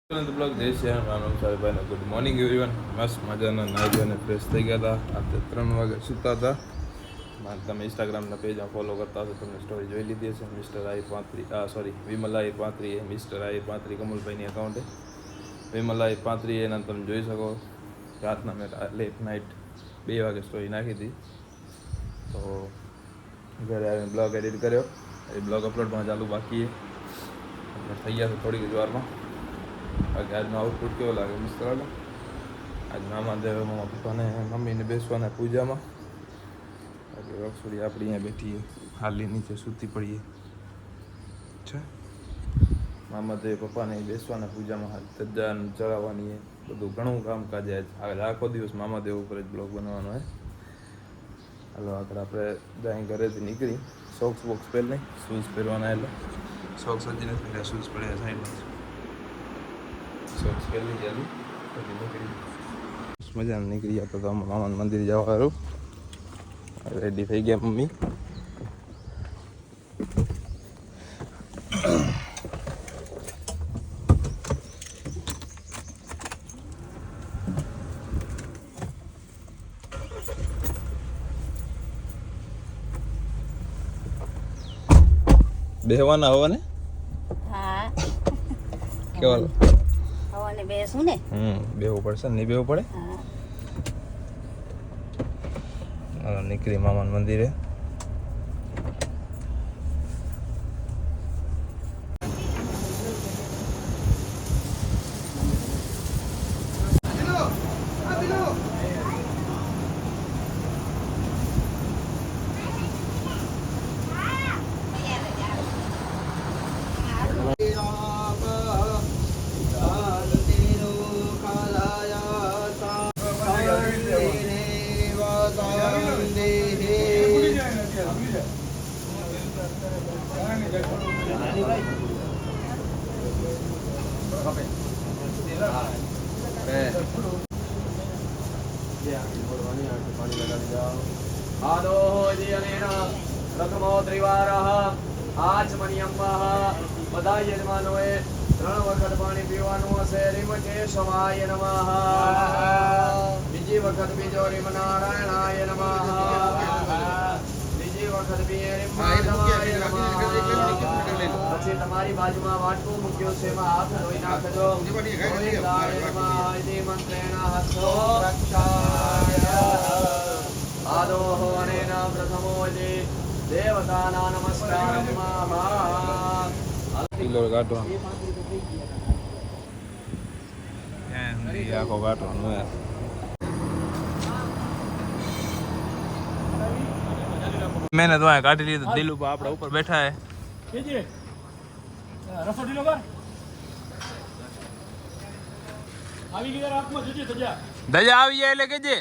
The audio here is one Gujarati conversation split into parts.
બ્લોગ જય શ્રી રામ ભાઈનો ગુડ મોર્નિંગ એવરીવન. મસ્ત મજાના નાઈ અને ફ્રેશ થઈ ગયા હતા. આપણે 3 વાગે સૂતા હતા. તમે ઇન્સ્ટાગ્રામના પેજમાં ફોલો કરતા હશો, તમને સ્ટોરી જોઈ લીધી હશે. મિસ્ટર આહિર 35 વિમલ આહિર 35 એ મિસ્ટર આહિર 35 કમલભાઈની એકાઉન્ટ વિમલ આહિર 35 એના તમે જોઈ શકો. રાતના મેં લેટ નાઇટ 2 વાગે સ્ટોરી નાખી હતી. તો ઘરે આવીને બ્લોગ એડિટ કર્યો. એ બ્લોગ અપલોડમાં ચાલુ બાકી થઈ ગયા છે થોડીક જ વારમાં. બાકી આજનો આઉટપુટ કેવો લાગે? મસ્ત લાગે. આજ મામા દેવે મામા પપ્પાને મમ્મીને બેસવાના પૂજામાં. બાકી રક્ષોડી આપણી અહીંયા બેઠીએ, હાલી નીચે સૂતી પડીએ છે. મામા દેવ પપ્પાને બેસવાના પૂજામાં ધજાને ચડાવવાની એ બધું ઘણું કામકાજ. આજ આખો દિવસ મામા દેવ ઉપર જ બ્લોગ બનાવવાનો હોય. હાલો આગળ આપણે જાય ઘરેથી નીકળી. સોક્સ બોક્સ પહેરી શૂઝ પહેરવાના, એટલે સોક્સ હજી નથી પહેર્યા, શૂઝ પડ્યા સાઈડમાં. સોક્સ પહેરી જલ્દી પછી નીકળી મજાને નીકળી ગયા. તો મામાનું મંદિર જવાનું રેડી થઈ ગયા મમ્મી. બેહવાના હવાને? હા. કેવાલો હવાને બેસું ને? બેહવું પડશે ને? નહીં બેહવું પડે? હા. હાલો નીકળી મામાના મંદિરે. પ્રથમો ત્રિવારઃ આચમનિયમઃ. બધા યજમાનોએ 3 વખત પાણી પીવાનું હશે. રીમ કેશવાય નમઃ. બીજી વખત બીજો રીમ નારાયણાય નમઃ. બીજી વખત પીએ રીમ માધવાય નમઃ. પછી તમારી બાજુમાં વાટકું મૂક્યું છે, એમાં હાથ ધોઈ નાખજો. ગોવિંદાય નમઃ ઇતિ મંત્રેણ હસ્તો રક્ષાય. આદોહ અનેન પ્રથમો દેવતાના નમસ્કાર. કિલો કાઢવાનો આખો કાઢવાનો. મેં તો કાઢી લીધું. દિલુભા આપણા ઉપર બેઠા હે. ધજા આવી જાય એટલે કેજે.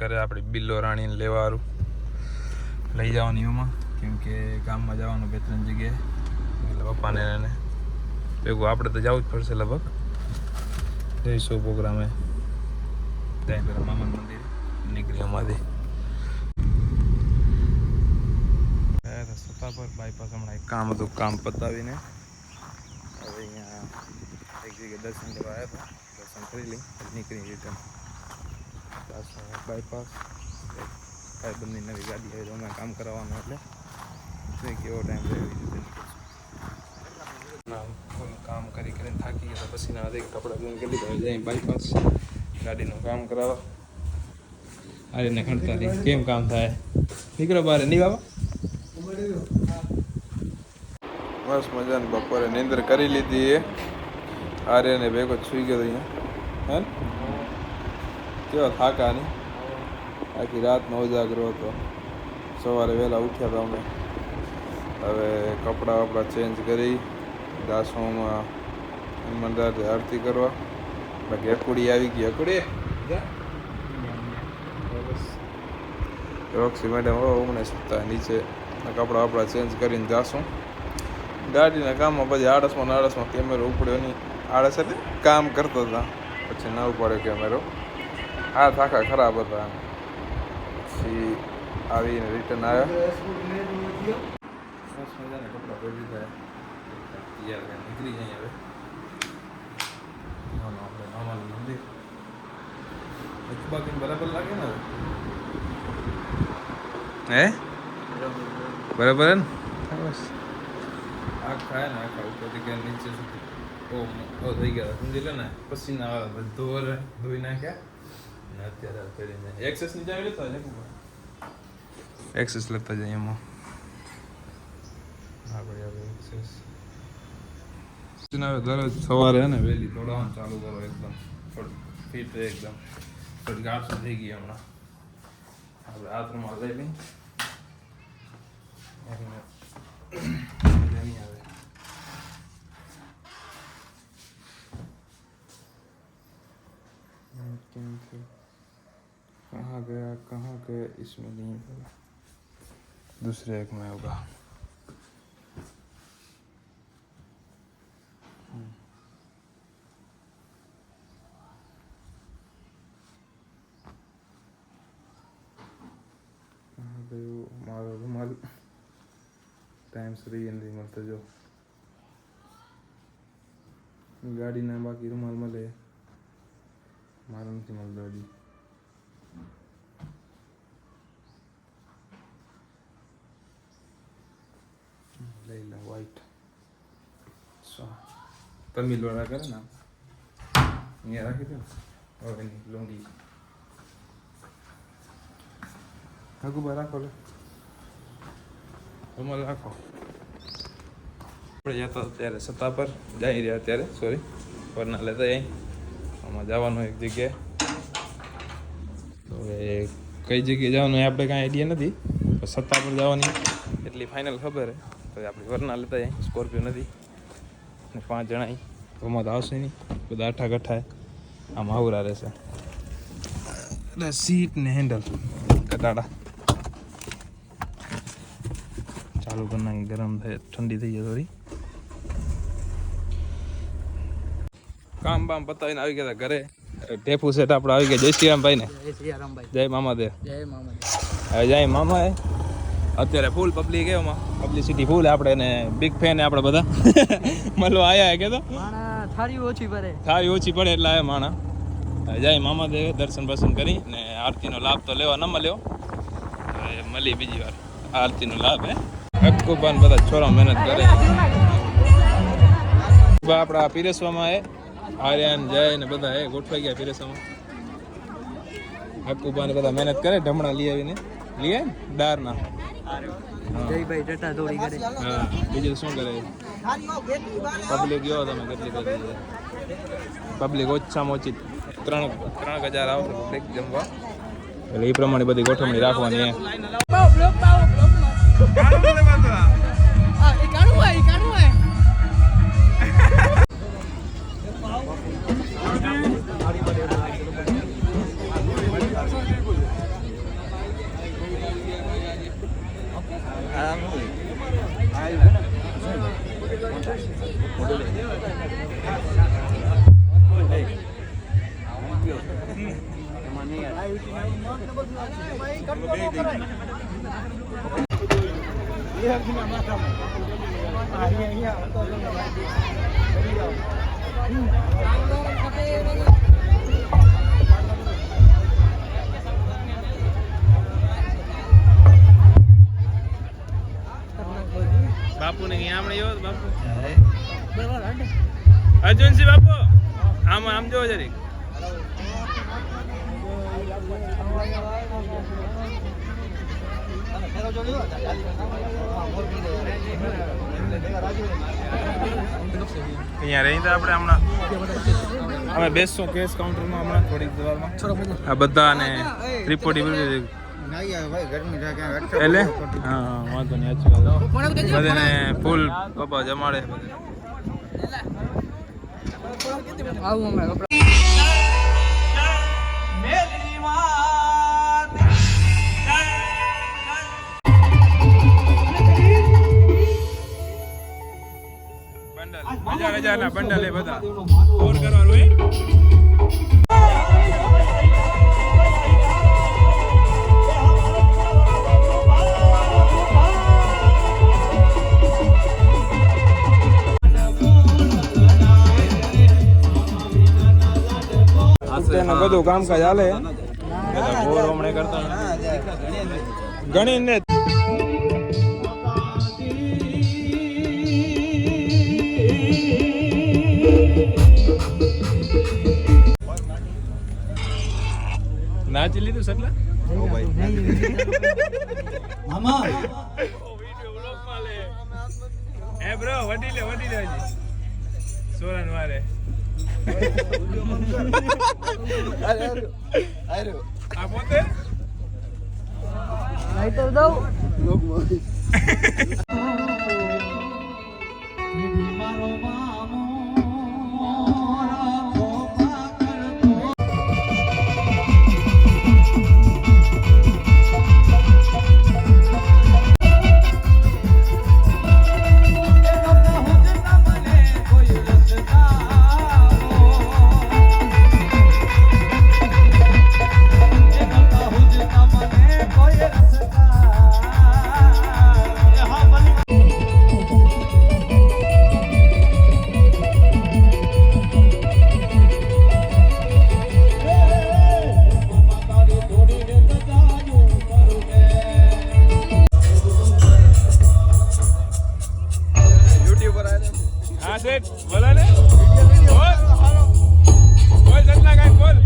ઘરે આપણી બિલ્લો રાણીને લેવાનું લઈ જવાની એમાં, કેમ કે ગામમાં જવાનું 2-3 જગ્યાએ. એટલે પપ્પાને એને ભેગું આપણે તો જવું જ પડશે લગભગ. જઈશું પ્રોગ્રામે ત્યાં પેલા મામાનું મંદિર નીકળી અમારી રસ્તા પર બાયપાસ. હમણાં એક કામ હતું, કામ પતાવીને હવે અહીંયા એક જગ્યાએ દર્શન કરવા આવ્યા હતા. દર્શન કરી લઈ નીકળી રિટર્ન. બાયપાસ ભાઈબંધની નવી ગાડી આવી તો અમે કામ કરાવવાનું એટલે જોઈ કેવો ટાઈમ રહ્યો એ રીતે ફૂલ કામ કરી કરીને થાકી ગયા પછી ના કપડાં ધોઈને કરી લીધા જાય બાયપાસ ગાડીનું કામ કરાવવા આર્યને ખણતા રહી કેમ કામ થાય નીકળો બાર નહીં બાબા બસ મજાને બપોરે નીંદર કરી લીધી એ આર્યને ભેગો સુઈ ગયો અહીંયા હે કેવા થાકા નહીં આખી રાતનો ઉજાગરો હતો સવારે વહેલા ઉઠ્યા હતા અમે હવે કપડાં વપડા ચેન્જ કરી દાસોમાં હનુમાનદાસ આરતી કરવા બાકી અકુડી આવી ગઈ અકુડી રોક્સી મેડમ હમણાં સુતા નીચે કપડાં વપડા ચેન્જ કરીને જાશું ગાડીના કામમાં પછી આળસમાં કેમેરો ઉપડ્યો નહીં આળસ એટલે કામ કરતા હતા પછી ના ઉપાડ્યો કેમેરો હાથ આખા ખરાબ હતા પછી આવીને રિટર્ન આવ્યા બસ મજાને કપડાં પહેરી દીધા તૈયાર નીકળી જાય હવે આપણે મામાનું મંદિર બાકી બરાબર લાગે ને હે બરાબર હે ને બસ આગ ખાય ને આખા ઉપરથી કે નીચે સુધી ઓ થઈ ગયા સમજી લે ને પસીના આવે ધોઈ નાખ્યા ને અત્યારે કરીને એક્સેસ ની જાવી લેતા ને એક્સેસ લેતા જાય એમાં આપણે હવે એક્સેસ દરરોજ સવારે હે ને વહેલી દોડાવવાનું ચાલુ કરો એકદમ ફિટ એકદમ થોડી ગાંઠ થઈ ગઈ હમણાં આપણે હાથમાં લઈ લઈ નહીં આવે कहाँ गया इसमें नहीं पड़ा दूसरे एक में होगा कहाँ गयो मारो रुमाल टाइम से रही नहीं મળતો જો ગાડીના બાકી રૂમાલ મળે મારો નથી મળતો હજી લઈ લો વ્હાઈટ તમિલ વાળા કરે ને અહીંયા રાખી દો હવે એની લુંગી હગુબા રાખો લે રૂમાલ રાખો આપણે જતા અત્યારે સત્તા પર જઈ રહ્યા અત્યારે સોરી વરના લેતા અહીં આમાં જવાનું એક જગ્યાએ તો હવે કઈ જગ્યાએ જવાનું એ આપણે કાંઈ આઈડિયા નથી સત્તા પર જવાની એટલી ફાઇનલ ખબર હે તો આપણી વરના લેતા જાય સ્કોર્પિયો નથી ને 5 જણા એમાં તો આવશે નહીં બધા આઠા ગઠ્ઠા આમ આવરા રહેશે એટલે સીટ ને હેન્ડલ કટાડા ચાલુ કરી નાખી ગરમ થાય ઠંડી થઈ જાય થોડી કામ બામ પતાવીને આવી ગયા ઘરે ટેપુ સેટ આપણે આવી ગયા જય શ્રી રામભાઈ ને જય મામાદેવ હવે જય મામા અત્યારે ફૂલ પબ્લિક એમાં પબ્લિસિટી ફૂલ આપણે એને બિગ ફેન આપણે બધા મળવા આવ્યા કે તો થાળી ઓછી પડે એટલે આવ્યા માણા જય મામાદેવ દર્શન બર્શન કરી ને આરતીનો લાભ તો લેવા ન મળ્યો હવે મળી બીજી વાર આરતીનો લાભ હે હક્કુબાન બધા છોરા મહેનત કરે આપણા પીરેસવામાં એ આર્યન જય ને બધા એ ગોઠવાઈ ગયા પીરેસવામાં હક્કુબાન બધા મહેનત કરે ઢમણા લઈ આવીને લઈ આવે ને દારના જયભાઈ ટટા દોડી કરે હા બીજું શું કરે પબ્લિક ગયો તમે કેટલી બધી પબ્લિક ઓછામાં ઓછી 3,000 આવશે પબ્લિક જમવા એટલે એ પ્રમાણે બધી ગોઠવણી રાખવાની આમ જો જરીક અહીંયા રહી આપણે હમણાં અમે બેસશું કેશ કાઉન્ટરમાં હમણાં થોડીક વારમાં આ બધા અને ત્રિપોટી એટલે હા વાંધો નહીં બધાને ફૂલ કપા જમાડે બંડલ 1000 ના બંડલ એ બધા ઓર કરવાનું હે તેનું બધું કામકાજ હાલે બધા ગોળ હમણે કરતા ગણીને નાચી લીધું સટલા મામા એ બ્રો વડી લે હજી સોરાન વારે આ પોતે લાઈટર દઉં મારો મામો બોલા ને બોલ જતના કાઈ બોલ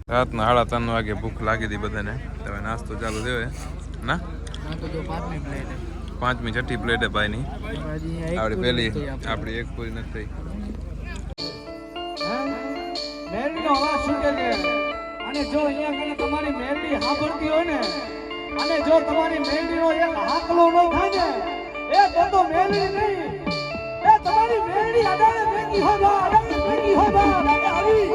રાતના 3:30 વાગે ભૂખ લાગી હતી બધાને હવે નાસ્તો ચાલુ થયો ના પાંચમી છઠ્ઠી પ્લેટ હે ભાઈની આપણી પેલી આપણી એક પૂરી નથી થઈ મેરડીનો અવાજ છૂટે છે અને જો અહીંયા કને તમારી મેરડી સાંભળતી હોય ને અને જો તમારી મેરડીનો એક હાકલો ન થાય ને એ તો મેરડી નહીં એ તમારી મેરડી અડાડે ભેગી હોય બા અડાડે ભેગી હોય બા અડાડે આવી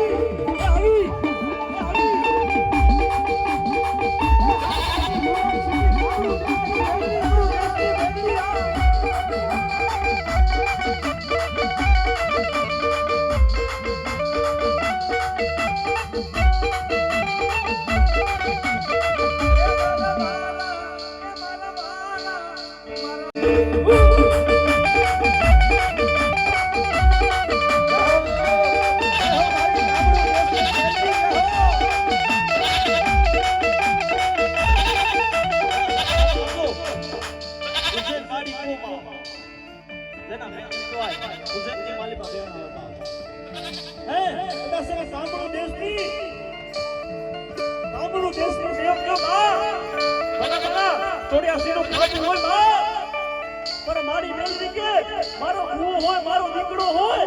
મારો કુવો હોય મારો દીકરો હોય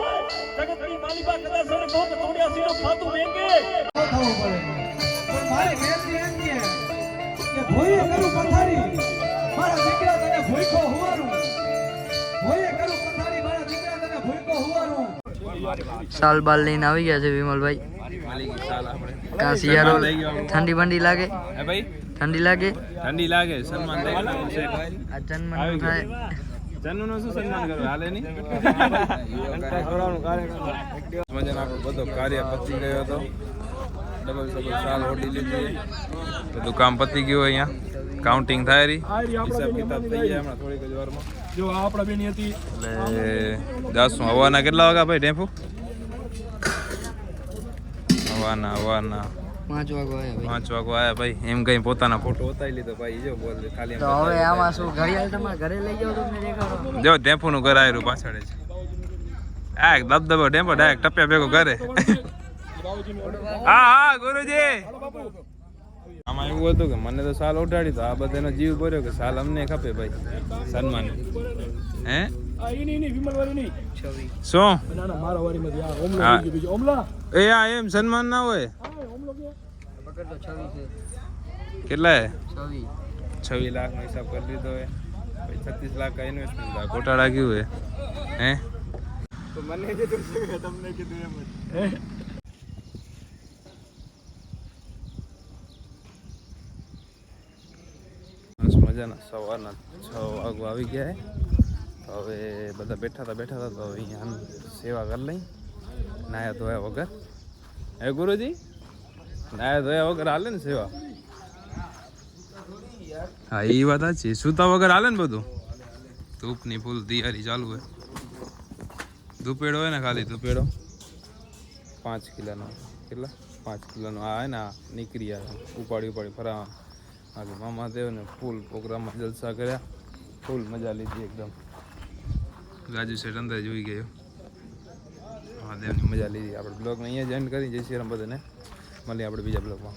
જગતની માલિકા કદાચ સને કહો કે થોડિયાસીનો ફાતું મેંગે થવું પડે પણ મારી મેલની એમ કે ભોઈએ કરું પથારી મારા દીકરા તને ભૂખો હોવાનું ભોઈએ કરું પથારી મારા દીકરા તને ભૂખો હોવાનું સાલ બાલ લઈને આવી ગયા છે વિમલભાઈ કા શિયાળો ઠંડી બંડી લાગે હે ભાઈ ઠંડી લાગે ઠંડી લાગે સન્માન થઈ ગયું છે આ જન્મ થાય ચન્નુનું શું સન્માન કરવું હાલે નહીં મજાનો આપણો બધો કાર્ય પતી ગયો હતો ડબલ સાલ ઓઢી લીધી બધું કામ પતી ગયું અહીંયા કાઉન્ટિંગ થાય રહી હિસાબ કિતાબ થઈ જાય હમણાં થોડીક જ વારમાં જો આ આપણા બેની હતી એટલે 10 હવાના કેટલા વાગ્યા ભાઈ ટેમ્પો હવાના 5 વાગો આવ્યા 5 વાગો આવ્યા ભાઈ એમ કઈ પોતાના ફોટો ઉતારી લીધો ભાઈ જો બોલ ખાલી તો હવે આમાં શું ઘડિયાળ તમારા ઘરે લઈ જાવ તમને દેખાડો જો ટેમ્પોનું ઘર આવેલું પાછળ જ આ દબદબો ટેમ્પો ડાયરેક્ટ ટપ્યા ભેગો ઘરે હા હા ગુરુજી આમાં એવું હતું કે મને તો સાલ ઉઠાડી તો આ બધાનો જીવ ભર્યો કે સાલ અમને ખપે ભાઈ સન્માન હે આ ઈની વિમલ વાળી નહીં શું ના ના મારા વાળીમાંથી આ ઓમલા લઈ ગયો બીજો ઓમલા એ આ એમ સન્માન ના હોય ઓમલો કે પકડ તો 26 છે કેટલા હે 26 લાખ નો હિસાબ કરી લીધો હે ભાઈ 36 લાખ કા ઇન્વેસ્ટમેન્ટ ઘોટાળા કયું હે તો મને કીધું તમને કીધું એમ હે મજાના સવારના 6 વાગવા આવી ગયા તો હવે બધા બેઠા હતા તો હવે અહીંયા સેવા કરી લઈ નાયા ધોયા વગર હે ગુરુજી નાયા ધોયા વગર હાલે ને સેવા હા એ વાત સાચી સૂતા વગર હાલે ને બધું ધૂપની ફૂલ તૈયારી ચાલુ હોય ધૂપેડો હોય ને ખાલી ધૂપેડો 5 કિલોનો કેટલા 5 કિલોનો આ હે ને નીકળી આવે ઉપાડી ફરા આજે મામા દેવ ને ફૂલ પ્રોગ્રામમાં જલસા કર્યા ફૂલ મજા લીધી એકદમ રાજુ સેટ અંદર જોઈ ગયો મહાદેવની મજા લીધી આપણે બ્લોગને અહીંયા જ એન્ડ કરી જય શ્રી રામ બધાને મળીએ આપણે બીજા બ્લોગમાં